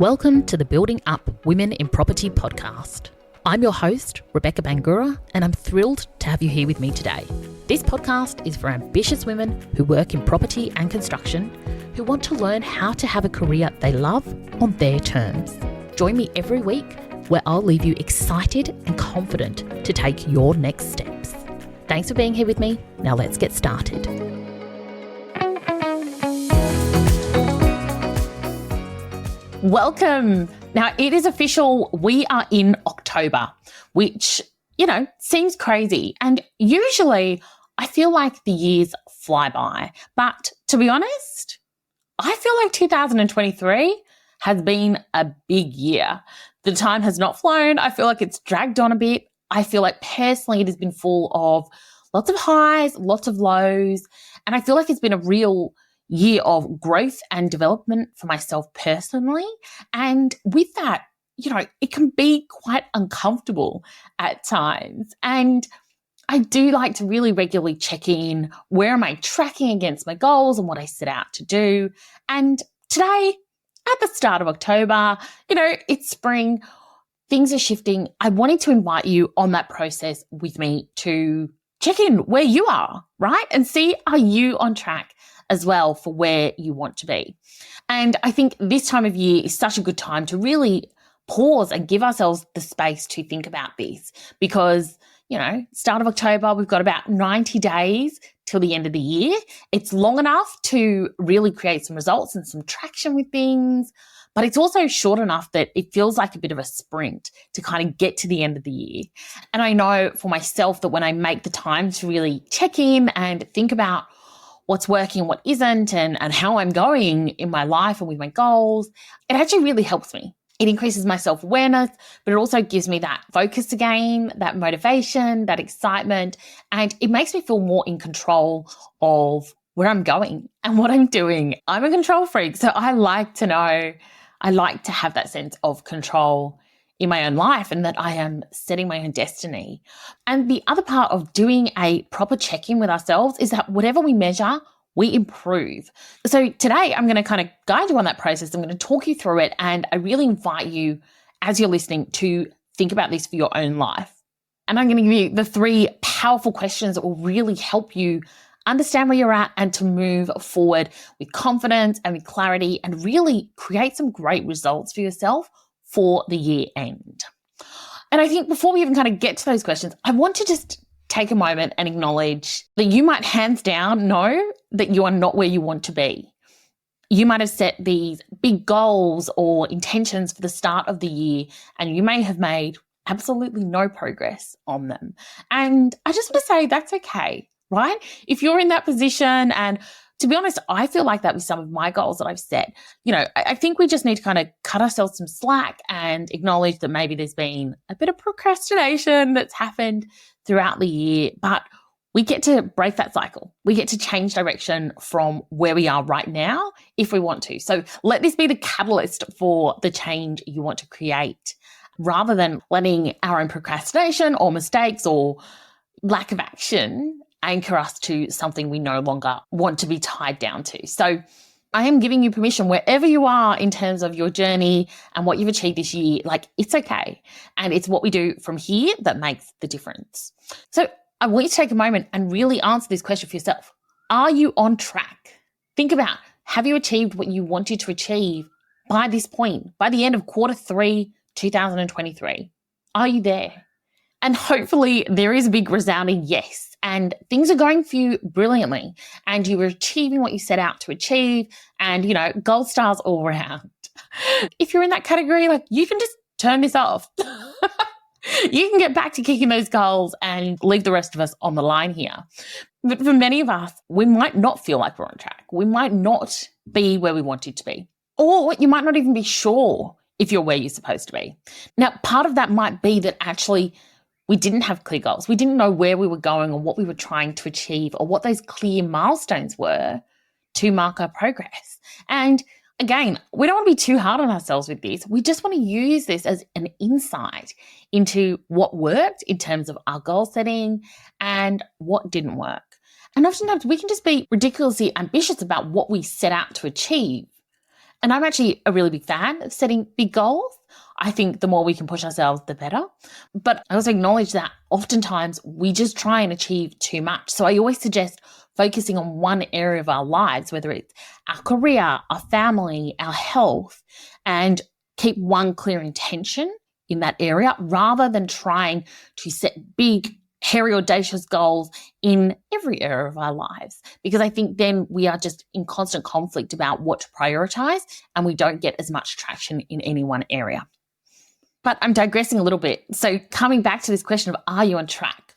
Welcome to the Building Up Women in Property podcast. I'm your host, Rebecca Bangura, and I'm thrilled to have you here with me today. This podcast is for ambitious women who work in property and construction who want to learn how to have a career they love on their terms. Join me every week where I'll leave you excited and confident to take your next steps. Thanks for being here with me. Now let's get started. Welcome. Now it is official. We are in October, which, seems crazy. And usually I feel like the years fly by. But to be honest, I feel like 2023 has been a big year. The time has not flown. I feel like it's dragged on a bit. I feel like personally it has been full of lots of highs, lots of lows. And I feel like it's been a real year of growth and development for myself personally. And with that, it can be quite uncomfortable at times. And I do like to really regularly check in, where am I tracking against my goals and what I set out to do. And today, at the start of October, it's spring, things are shifting. I wanted to invite you on that process with me to check in where you are, right? And see, are you on track as well for where you want to be? And I think this time of year is such a good time to really pause and give ourselves the space to think about this because, start of October, we've got about 90 days till the end of the year. It's long enough to really create some results and some traction with things, but it's also short enough that it feels like a bit of a sprint to kind of get to the end of the year. And I know for myself that when I make the time to really check in and think about what's working and what isn't and how I'm going in my life and with my goals, it actually really helps me. It increases my self-awareness, but it also gives me that focus again, that motivation, that excitement, and it makes me feel more in control of where I'm going and what I'm doing. I'm a control freak, so I like to have that sense of control in my own life and that I am setting my own destiny. And the other part of doing a proper check-in with ourselves is that whatever we measure, we improve. So today I'm going to kind of guide you on that process. I'm going to talk you through it. And I really invite you, as you're listening, to think about this for your own life. And I'm going to give you the 3 powerful questions that will really help you understand where you're at and to move forward with confidence and with clarity and really create some great results for yourself for the year end. And I think before we even kind of get to those questions, I want to just take a moment and acknowledge that you might hands down know that you are not where you want to be. You might have set these big goals or intentions for the start of the year, and you may have made absolutely no progress on them. And I just want to say that's okay, right? If you're in that position, and to be honest, I feel like that with some of my goals that I've set. I think we just need to kind of cut ourselves some slack and acknowledge that maybe there's been a bit of procrastination that's happened throughout the year, but we get to break that cycle. We get to change direction from where we are right now if we want to. So let this be the catalyst for the change you want to create, rather than letting our own procrastination or mistakes or lack of action anchor us to something we no longer want to be tied down to. So I am giving you permission wherever you are in terms of your journey and what you've achieved this year, it's okay. And it's what we do from here that makes the difference. So I want you to take a moment and really answer this question for yourself. Are you on track? Think about, have you achieved what you wanted to achieve by this point, by the end of Q3, 2023? Are you there? And hopefully there is a big resounding yes. And things are going for you brilliantly and you are achieving what you set out to achieve and, gold stars all around. If you're in that category, you can just turn this off. You can get back to kicking those goals and leave the rest of us on the line here. But for many of us, we might not feel like we're on track. We might not be where we wanted to be. Or you might not even be sure if you're where you're supposed to be. Now, part of that might be that actually we didn't have clear goals. We didn't know where we were going or what we were trying to achieve or what those clear milestones were to mark our progress. And again, we don't want to be too hard on ourselves with this. We just want to use this as an insight into what worked in terms of our goal setting and what didn't work. And oftentimes we can just be ridiculously ambitious about what we set out to achieve. And I'm actually a really big fan of setting big goals. I think the more we can push ourselves, the better. But I also acknowledge that oftentimes we just try and achieve too much. So I always suggest focusing on one area of our lives, whether it's our career, our family, our health, and keep one clear intention in that area rather than trying to set big, hairy, audacious goals in every area of our lives. Because I think then we are just in constant conflict about what to prioritize and we don't get as much traction in any one area. But I'm digressing a little bit. So coming back to this question of, are you on track?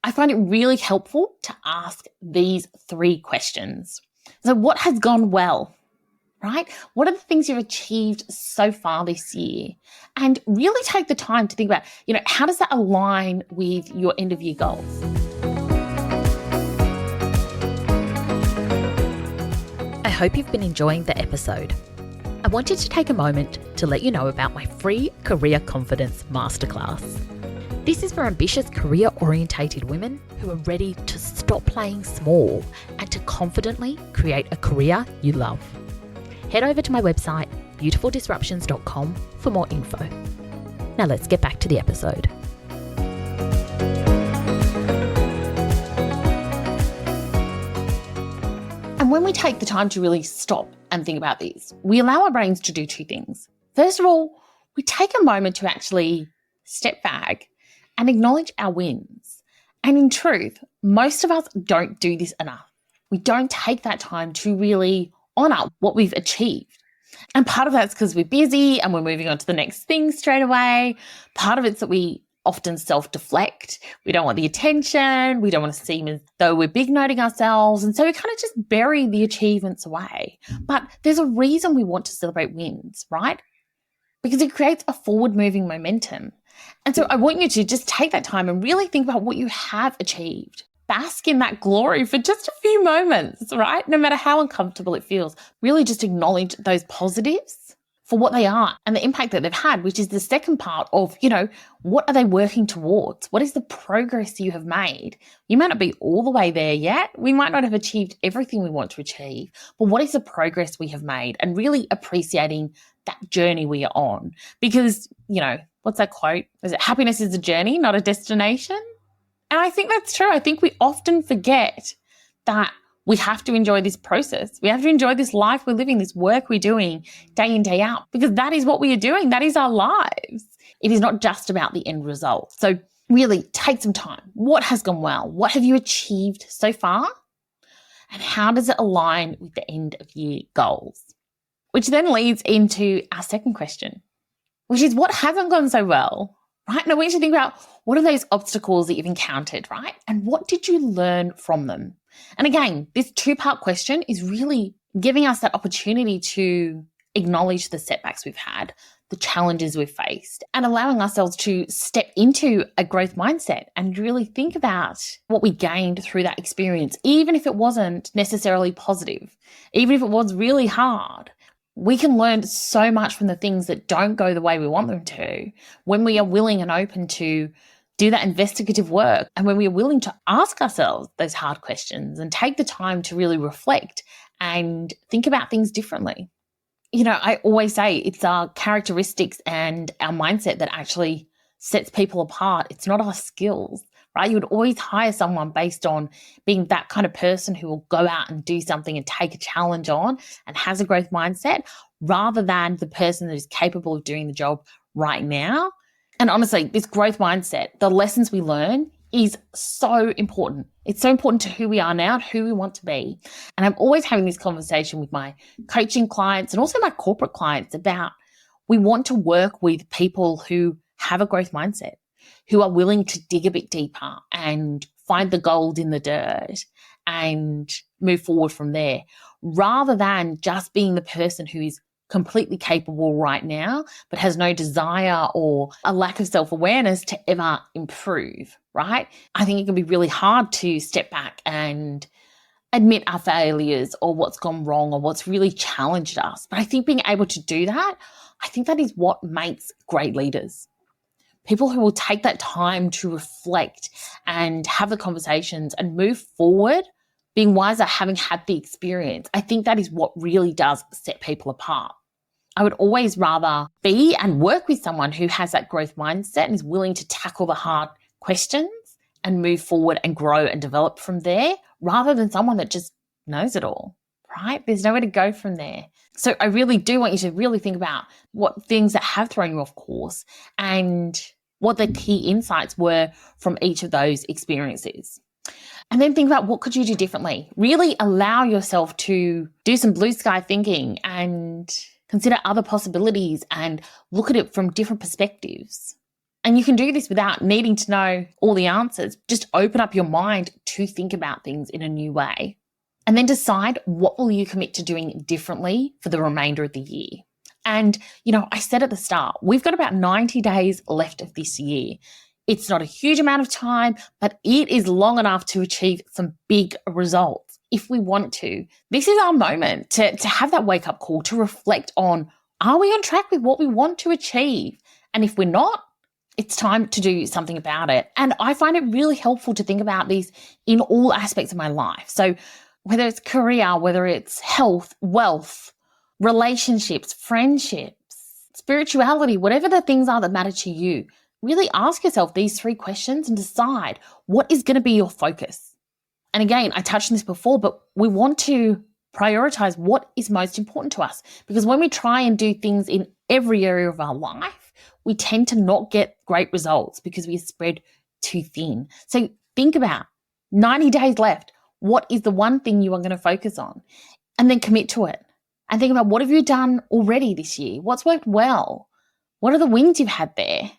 I find it really helpful to ask these 3 questions. So what has gone well, right? What are the things you've achieved so far this year? And really take the time to think about, how does that align with your end of year goals? I hope you've been enjoying the episode. I wanted to take a moment to let you know about my free Career Confidence Masterclass. This is for ambitious career-orientated women who are ready to stop playing small and to confidently create a career you love. Head over to my website, beautifuldisruptions.com, for more info. Now let's get back to the episode. And when we take the time to really stop and think about these, we allow our brains to do 2 things. First of all, we take a moment to actually step back and acknowledge our wins. And in truth, most of us don't do this enough. We don't take that time to really honour what we've achieved. And part of that's because we're busy and we're moving on to the next thing straight away. Part of it's that we often self-deflect. We don't want the attention. We don't want to seem as though we're big noting ourselves. And so we kind of just bury the achievements away. But there's a reason we want to celebrate wins, right? Because it creates a forward-moving momentum. And so I want you to just take that time and really think about what you have achieved. Bask in that glory for just a few moments, right? No matter how uncomfortable it feels, really just acknowledge those positives for what they are and the impact that they've had, which is the second part of, what are they working towards? What is the progress you have made? You might not be all the way there yet. We might not have achieved everything we want to achieve, but what is the progress we have made? And really appreciating that journey we are on. Because, what's that quote? Is it happiness is a journey, not a destination? And I think that's true. I think we often forget that we have to enjoy this process. We have to enjoy this life we're living, this work we're doing day in, day out, because that is what we are doing. That is our lives. It is not just about the end result. So really take some time. What has gone well? What have you achieved so far? And how does it align with the end of year goals? Which then leads into our second question, which is what hasn't gone so well, right? And I want you to think about what are those obstacles that you've encountered, right? And what did you learn from them? And again, this 2-part question is really giving us that opportunity to acknowledge the setbacks we've had, the challenges we've faced, and allowing ourselves to step into a growth mindset and really think about what we gained through that experience, even if it wasn't necessarily positive, even if it was really hard. We can learn so much from the things that don't go the way we want them to when we are willing and open to do that investigative work and when we are willing to ask ourselves those hard questions and take the time to really reflect and think about things differently. I always say it's our characteristics and our mindset that actually sets people apart. It's not our skills, right? You would always hire someone based on being that kind of person who will go out and do something and take a challenge on and has a growth mindset rather than the person that is capable of doing the job right now. And honestly, this growth mindset, the lessons we learn is so important. It's so important to who we are now and who we want to be. And I'm always having this conversation with my coaching clients and also my corporate clients about we want to work with people who have a growth mindset, who are willing to dig a bit deeper and find the gold in the dirt and move forward from there, rather than just being the person who is completely capable right now, but has no desire or a lack of self-awareness to ever improve, right? I think it can be really hard to step back and admit our failures or what's gone wrong or what's really challenged us. But I think being able to do that, I think that is what makes great leaders. People who will take that time to reflect and have the conversations and move forward being wiser, having had the experience. I think that is what really does set people apart. I would always rather be and work with someone who has that growth mindset and is willing to tackle the hard questions and move forward and grow and develop from there, rather than someone that just knows it all, right? There's nowhere to go from there. So I really do want you to really think about what things that have thrown you off course and what the key insights were from each of those experiences. And then think about what could you do differently. Really allow yourself to do some blue sky thinking and consider other possibilities and look at it from different perspectives. And you can do this without needing to know all the answers. Just open up your mind to think about things in a new way. And then decide what will you commit to doing differently for the remainder of the year. And, I said at the start, we've got about 90 days left of this year. It's not a huge amount of time, but it is long enough to achieve some big results if we want to. This is our moment to have that wake-up call, to reflect on, are we on track with what we want to achieve? And if we're not, it's time to do something about it. And I find it really helpful to think about these in all aspects of my life. So whether it's career, whether it's health, wealth, relationships, friendships, spirituality, whatever the things are that matter to you, really ask yourself these 3 questions and decide what is going to be your focus. And again, I touched on this before, but we want to prioritize what is most important to us, because when we try and do things in every area of our life, we tend to not get great results because we are spread too thin. So think about 90 days left. What is the one thing you are going to focus on? And then commit to it. And think about, what have you done already this year? What's worked well? What are the wins you've had there?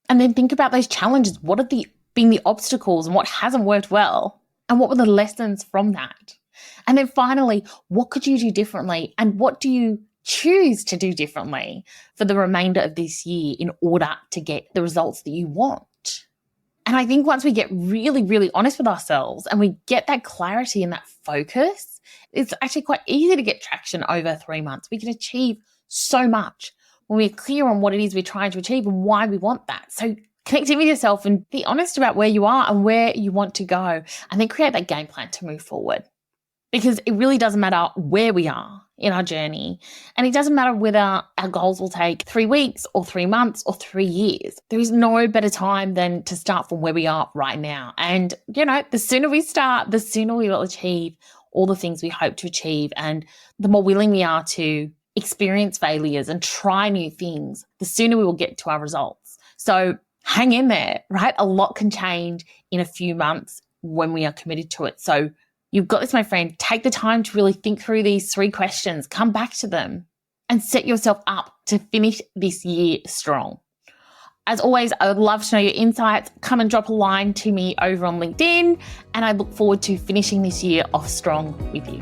And then think about those challenges. What have been the obstacles and what hasn't worked well? And what were the lessons from that? And then finally, what could you do differently? And what do you choose to do differently for the remainder of this year in order to get the results that you want? And I think once we get really, really honest with ourselves and we get that clarity and that focus, it's actually quite easy to get traction over 3 months. We can achieve so much when we're clear on what it is we're trying to achieve and why we want that. So connect in with yourself and be honest about where you are and where you want to go, and then create that game plan to move forward. Because it really doesn't matter where we are in our journey. And it doesn't matter whether our goals will take 3 weeks or 3 months or 3 years. There is no better time than to start from where we are right now. And, the sooner we start, the sooner we will achieve all the things we hope to achieve. And the more willing we are to experience failures and try new things, the sooner we will get to our results. So hang in there, right? A lot can change in a few months when we are committed to it. So you've got this, my friend. Take the time to really think through these 3 questions, come back to them, and set yourself up to finish this year strong. As always, I would love to know your insights. Come and drop a line to me over on LinkedIn, and I look forward to finishing this year off strong with you.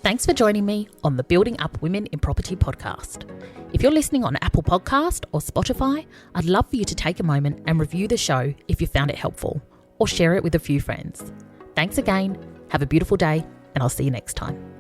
Thanks for joining me on the Building Up Women in Property podcast. If you're listening on Apple Podcast or Spotify, I'd love for you to take a moment and review the show if you found it helpful, or share it with a few friends. Thanks again, have a beautiful day, and I'll see you next time.